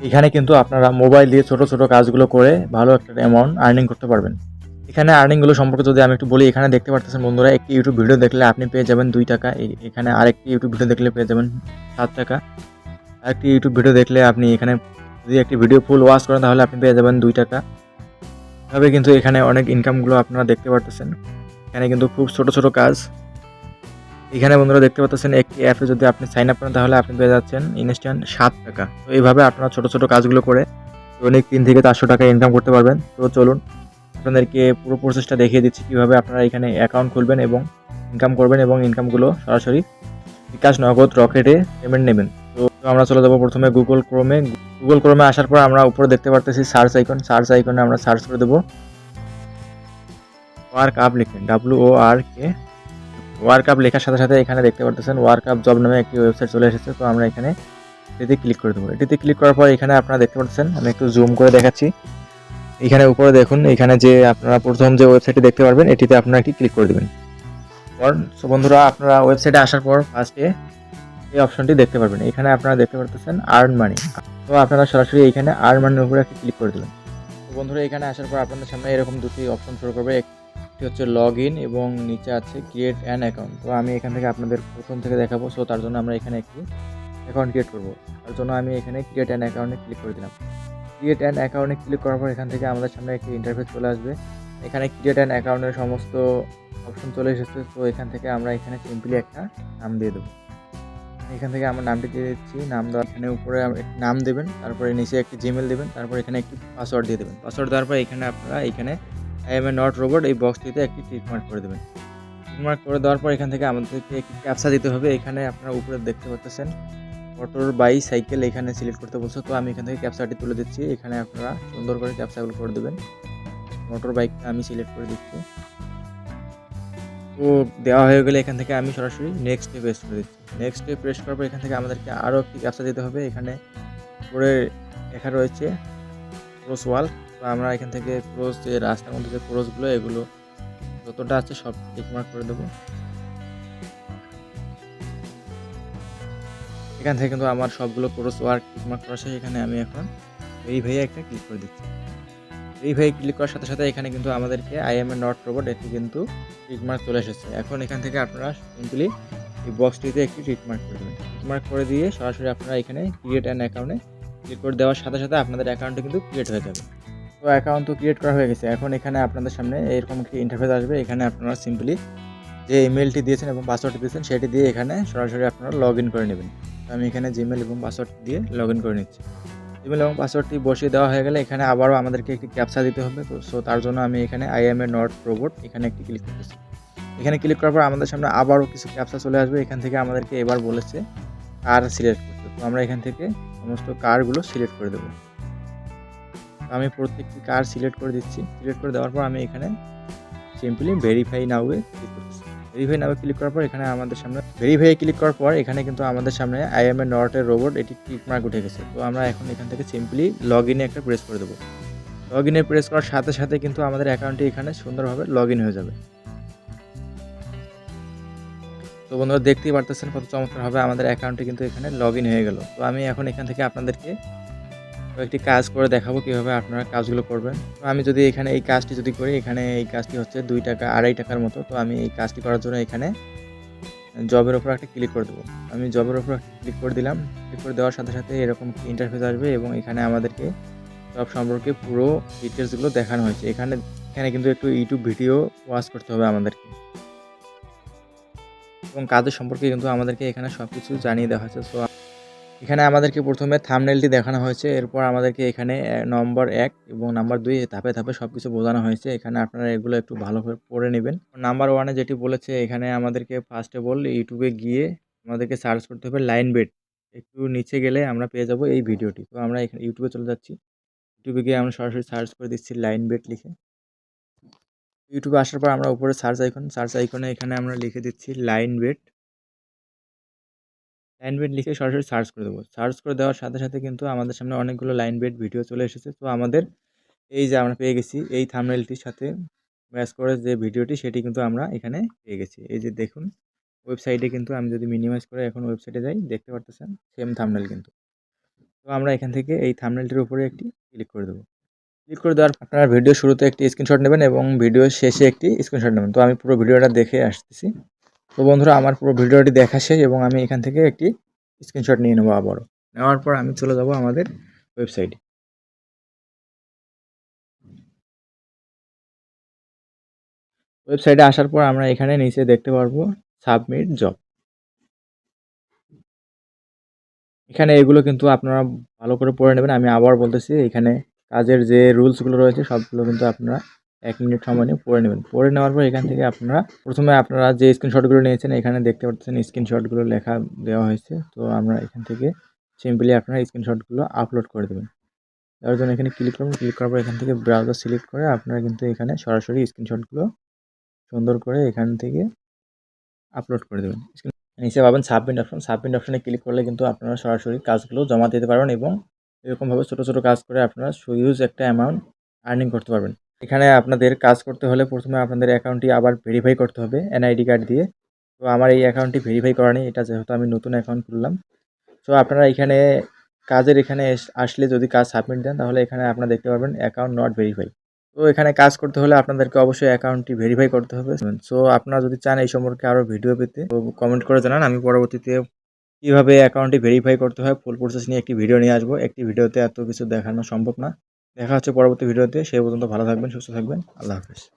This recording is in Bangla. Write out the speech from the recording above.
এখানে কিন্তু আপনারা মোবাইল দিয়ে ছোট ছোট কাজগুলো করে ভালো একটা অ্যামাউন্ট আর্নিং করতে পারবেন। এখানে আর্নিংগুলো সম্পর্কে যদি আমি একটু বলি, এখানে দেখতে পারতেছেন বন্ধুরা, একটি ইউটিউব ভিডিও দেখলে আপনি পেয়ে যাবেন 2 টাকা। এখানে আরেকটি ইউটিউব ভিডিও দেখলে পেয়ে যাবেন 7 টাকা। আরেকটি ইউটিউব ভিডিও দেখলে আপনি এখানে যদি একটি ভিডিও ফুল ওয়াচ করেন তাহলে আপনি পেয়ে যাবেন 2 টাকা। এভাবে কিন্তু এখানে অনেক ইনকামগুলো আপনারা দেখতে পারতেছেন। এখানে কিন্তু খুব ছোট ছোট কাজ। এখানে বন্ধুরা দেখতে পাচ্ছেন একটি অ্যাপে যদি আপনি সাইন আপ করেন তাহলে আপনি পেয়ে যাচ্ছেন ইনস্ট্যান্ট 7 টাকা। তো এইভাবে আপনারা ছোট ছোট কাজগুলো করে দৈনিক 3 থেকে 400 টাকা ইনকাম করতে পারবেন। তো চলুন আপনাদেরকে পুরো প্রসেসটা দেখিয়ে দিচ্ছি কিভাবে আপনারা এখানে অ্যাকাউন্ট খুলবেন এবং ইনকাম করবেন এবং ইনকামগুলো সরাসরি বিকাশ, নগদ, রকেটে পেমেন্ট নেবেন। তো আমরা চলে যাব প্রথমে গুগল ক্রোমে আসার পর আমরা উপরে দেখতে পারতেছি সার্চ আইকনে আমরা সার্চ করে দেবো ওয়ার্কআপ লিখে, ওয়ার্কআপ লেখার সাথে সাথে এখানে দেখতে পারতেছেন ওয়ার্কআপ জব নামে একটি ওয়েবসাইট চলে এসেছে। তো আমরা এখানে এটিতে ক্লিক করে দেবো। এটিতে ক্লিক করার পর এখানে আপনারা দেখতে পাচ্ছেন, আমি একটু জুম করে দেখাচ্ছি। এখানে উপরে দেখুন, এখানে যে আপনারা প্রথম যে ওয়েবসাইটটি দেখতে পারবেন এটিতে আপনারা একটি ক্লিক করে দেবেন। সো বন্ধুরা, আপনারা ওয়েবসাইটে আসার পর ফার্স্টে এই অপশনটি দেখতে পারবেন। এখানে আপনারা দেখতে পারতেছেন আর্ন মানি। তো আপনারা সরাসরি এখানে আর্ন মানির উপরে একটি ক্লিক করে দেবেন। তো বন্ধুরা, এখানে আসার পর আপনাদের সামনে এরকম দুটি অপশন শো করবে। একটি হচ্ছে লগ ইন এবং নিচে আছে ক্রিয়েট অ্যান অ্যাকাউন্ট। তো আমি এখান থেকে আপনাদের প্রথম থেকে দেখাবো। সো তার জন্য আমরা এখানে একটি অ্যাকাউন্ট ক্রিয়েট করবো। তার জন্য আমি এখানে ক্রিয়েট অ্যান অ্যাকাউন্টে ক্লিক করে দিলাম। ক্রিয়েট অ্যান অ্যাকাউন্টে ক্লিক করার পর এখান থেকে আমাদের সামনে একটি ইন্টারফেস চলে আসবে। এখানে ক্রিয়েট অ্যান অ্যাকাউন্টের সমস্ত অপশন চলে এসেছে। তো এখান থেকে আমরা এখানে সিম্পলি একটা নাম দিয়ে দেবো। এখান থেকে আমার নামটি দিয়ে দিচ্ছি। নাম দেওয়া, এখানে উপরে একটি নাম দেবেন, তারপরে নিচে একটি জিমেল দেবেন, তারপর এখানে একটি পাসওয়ার্ড দিয়ে দেবেন। পাসওয়ার্ড দেওয়ার পর এখানে আপনারা এখানে I M A not robot এই বক্সটিতে একটি টিক মার্ক করে দেবেন। টিক মার্ক করে দেওয়ার পর এখান থেকে আমাদেরকে একটি ক্যাপচা দিতে হবে। এখানে আপনারা উপরে দেখতে পাচ্ছেন মোটর বাইসাইকেল এখানে সিলেক্ট করতে বলছে। তো আমি এখান থেকে ক্যাপচাটি তুলে দিচ্ছি। এখানে আপনারা সুন্দর করে ক্যাপচাগুলো করে দেবেন। মোটর বাইকটা আমি সিলেক্ট করে দিচ্ছি। তো দেওয়া হয়ে গেলে এখান থেকে আমি সরাসরি নেক্সটে প্রেস করে দিচ্ছি। নেক্সটে প্রেস করার পর এখান থেকে আমাদেরকে আরও একটি ক্যাপচা দিতে হবে। এখানে উপরে লেখা রয়েছে ক্রস ওয়াল। তো আমরা এখান থেকে ক্রস, যে রাস্তার মধ্যে যে ক্রসগুলো এগুলো যতটা আছে সব টিক মার্ক করে দেবো। এখান থেকে কিন্তু আমার সবগুলো ক্রস ওয়ার্ক টিক মার্ক করা শেষ। এখানে আমি এখন ভেরিফাই একটা ক্লিক করে দিচ্ছি। ভেরিফাই ক্লিক করার সাথে সাথে এখানে কিন্তু আমাদেরকে I M A not robot এটি কিন্তু টিক মার্ক চলে এসেছে। এখন এখান থেকে আপনারা সিম্পলি এই বক্সটিতে একটি টিক মার্ক করে দেবেন। টিক মার্ক করে দিয়ে সরাসরি আপনারা এখানে ক্রিয়েট অ্যান অ্যাকাউন্টে ক্লিক করে দেওয়ার সাথে সাথে আপনাদের অ্যাকাউন্টে কিন্তু ক্রিয়েট হয়ে যাবে। তো অ্যাকাউন্ট তো ক্রিয়েট করা হয়ে গেছে। এখন এখানে আপনাদের সামনে এরকম একটি ইন্টারফেস আসবে। এখানে আপনারা সিম্পলি যে ইমেলটি দিয়েছেন এবং পাসওয়ার্ডটি দিয়েছেন সেটি দিয়ে এখানে সরাসরি আপনারা লগ ইন করে নেবেন। তো আমি এখানে জিমেল এবং পাসওয়ার্ড দিয়ে লগ ইন করে নিচ্ছি। জিমেল এবং পাসওয়ার্ডটি বসিয়ে দেওয়া হয়ে গেলে এখানে আবারও আমাদেরকে একটি ক্যাপচা দিতে হবে। তো সো তার জন্য আমি এখানে I M A not robot এখানে একটি ক্লিক করতেছি। এখানে ক্লিক করার পর আমাদের সামনে আবারও কিছু ক্যাপচা চলে আসবে। এখান থেকে আমাদেরকে এবার বলেছে কার সিলেক্ট করতে। তো আমরা এখান থেকে সমস্ত কারগুলো সিলেক্ট করে দেবো। তো আমি প্রত্যেকটি কার সিলেক্ট করে দিচ্ছি। সিলেক্ট করে দেওয়ার পর আমি এখানে সিম্পলি ভেরিফাই নাউয়ে ক্লিক করতেছি। ভেরিফাই নাউয়ে ক্লিক করার পর এখানে আমাদের সামনে ক্লিক করার পর এখানে কিন্তু আমাদের সামনে I M A not a robot এটি টিক মার্ক উঠে গেছে। তো আমরা এখন এখান থেকে সিম্পলি লগ ইনে একটা প্রেস করে দেবো। লগ ইনে প্রেস করার সাথে সাথে কিন্তু আমাদের অ্যাকাউন্টটি এখানে সুন্দরভাবে লগ ইন হয়ে যাবে। তো বন্ধুরা, দেখতেই পারতেছেন কত চমৎকারভাবে আমাদের অ্যাকাউন্টটি কিন্তু এখানে লগ ইন হয়ে গেল। তো আমি এখন এখান থেকে আপনাদেরকে কয়েকটি কাজ করে দেখাবো কীভাবে আপনারা কাজগুলো করবেন। তো আমি যদি এখানে এই কাজটি যদি করি, এখানে এই কাজটি হচ্ছে 2 টাকা 2.5 টাকার মতো। তো আমি এই কাজটি করার জন্য এখানে জবের উপর একটা ক্লিক করে দেবো। আমি জবের উপর একটা ক্লিক করে দিলাম। ক্লিক করে দেওয়ার সাথে সাথে এরকম ইন্টারফেস আসবে এবং এখানে আমাদেরকে জব সম্পর্কে পুরো ডিটেলসগুলো দেখানো হয়েছে। এখানে কিন্তু একটু ইউটিউব ভিডিও ওয়াচ করতে হবে আমাদেরকে এবং কাজের সম্পর্কে কিন্তু আমাদেরকে এখানে সব কিছু জানিয়ে দেওয়া হয়েছে। সো এখানে আমাদেরকে প্রথমে থাম্বনেলটি দেখানো হয়েছে। এরপর আমাদেরকে এখানে নম্বর 1 এবং নাম্বার 2 ধাপে ধাপে সব কিছু বোঝানো হয়েছে। এখানে আপনারা এগুলো একটু ভালোভাবে পড়ে নেবেন। নাম্বার 1 এ যেটি বলেছে, এখানে আমাদেরকে ফার্স্ট অফ অল ইউটিউবে গিয়ে আমাদেরকে সার্চ করতে হবে লাইন বেড। একটু নিচে গেলে আমরা পেয়ে যাব এই ভিডিওটি। তো আমরা এখানে ইউটিউবে চলে যাচ্ছি। ইউটিউবে গিয়ে আমরা সরাসরি সার্চ করে দিচ্ছি লাইন বেড লিখে। ইউটিউবে আসার পর আমরা উপরে সার্চ আইকনে এখানে আমরা লিখে দিচ্ছি লাইন বেড। লাইন বেড লিখে সরাসরি সার্চ করে দেবো। সার্চ করে দেওয়ার সাথে সাথে কিন্তু আমাদের সামনে অনেকগুলো লাইন বেড ভিডিও চলে এসেছে। তো আমাদের এই যে আমরা পেয়ে গেছি এই থাম্বনেলটির সাথে ম্যাচ করে যে ভিডিওটি, সেটি কিন্তু আমরা এখানে পেয়ে গেছি। এই যে দেখুন, ওয়েবসাইটে কিন্তু আমি যদি মিনিমাইজ করে এখন ওয়েবসাইটে যাই, দেখতে পারতেছেন সেম থাম্বনেল কিন্তু। তো তো আমরা এখান থেকে এই থাম্বনেলটির উপরে একটি ক্লিক করে দেবো। ক্লিক করে দেওয়ার আপনারা ভিডিও শুরুতে একটি স্ক্রিনশট নেবেন এবং ভিডিও শেষে একটি স্ক্রিনশট নেবেন। তো আমি পুরো ভিডিওটা দেখে আসতেছি। তো বন্ধুরা, আমার পুরো ভিডিওটি দেখা শেষ এবং আমি এখান থেকে একটি স্ক্রিনশট নিয়ে নেবো আবারও। নেওয়ার পর আমি চলে যাব আমাদের ওয়েবসাইটে। ওয়েবসাইটে আসার পর আমরা এখানে নিচে দেখতে পারবো সাবমিট জব। এখানে এগুলো কিন্তু আপনারা ভালো করে পড়ে নেবেন। আমি আবার বলতেছি, এখানে কাজের যে রুলসগুলো রয়েছে সবগুলো কিন্তু আপনারা 1 মিনিট সময় নিয়ে পড়ে নেবেন। পড়ে নেওয়ার পর এখান থেকে আপনারা প্রথমে আপনারা যে স্ক্রিনশটগুলো নিয়েছেন এখানে দেখতে পাচ্ছেন স্ক্রিনশটগুলো লেখা দেওয়া হয়েছে। তো আমরা এখান থেকে সিম্পলি আপনারা স্ক্রিনশটগুলো আপলোড করে দেবেন। তার জন্য এখানে ক্লিক করবেন। ক্লিক করার পর এখান থেকে ব্রাউজার সিলেক্ট করে আপনারা কিন্তু এখানে সরাসরি স্ক্রিনশটগুলো সুন্দর করে এখান থেকে আপলোড করে দেবেন। নিচে পাবেন সাবমিট অপশন। সাবমিট অপশনে ক্লিক করলে কিন্তু আপনারা সরাসরি কাজগুলো জমা দিতে পারবেন এবং এরকমভাবে ছোটো ছোটো কাজ করে আপনারা হিউজ একটা অ্যামাউন্ট আর্নিং করতে পারবেন। এখানে আপনাদের কাজ করতে হলে প্রথমে আপনাদের অ্যাকাউন্টটি আবার ভেরিফাই করতে হবে এনআইডি কার্ড দিয়ে। তো আমার এই অ্যাকাউন্টটি ভেরিফাই করা নেই, এটা যেহেতু আমি নতুন অ্যাকাউন্ট খুললাম। তো আপনারা এখানে কাজের এখানে আসলে যদি কাজ সাবমিট দেন তাহলে এখানে আপনারা দেখতে পারবেন অ্যাকাউন্ট নট ভেরিফাই। তো এখানে কাজ করতে হলে আপনাদেরকে অবশ্যই অ্যাকাউন্টটি ভেরিফাই করতে হবে। সো আপনারা যদি চান এই সম্পর্কে আরও ভিডিও পেতে তো কমেন্ট করে জানান। আমি পরবর্তীতে কীভাবে অ্যাকাউন্টটি ভেরিফাই করতে হয় ফুল প্রসেস নিয়ে একটি ভিডিও নিয়ে আসবো। একটি ভিডিওতে এত কিছু দেখানো সম্ভব না। দেখা হচ্ছে পরবর্তী ভিডিওতে। সেই পর্যন্ত ভালো থাকবেন, সুস্থ থাকবেন। আল্লাহ হাফেজ।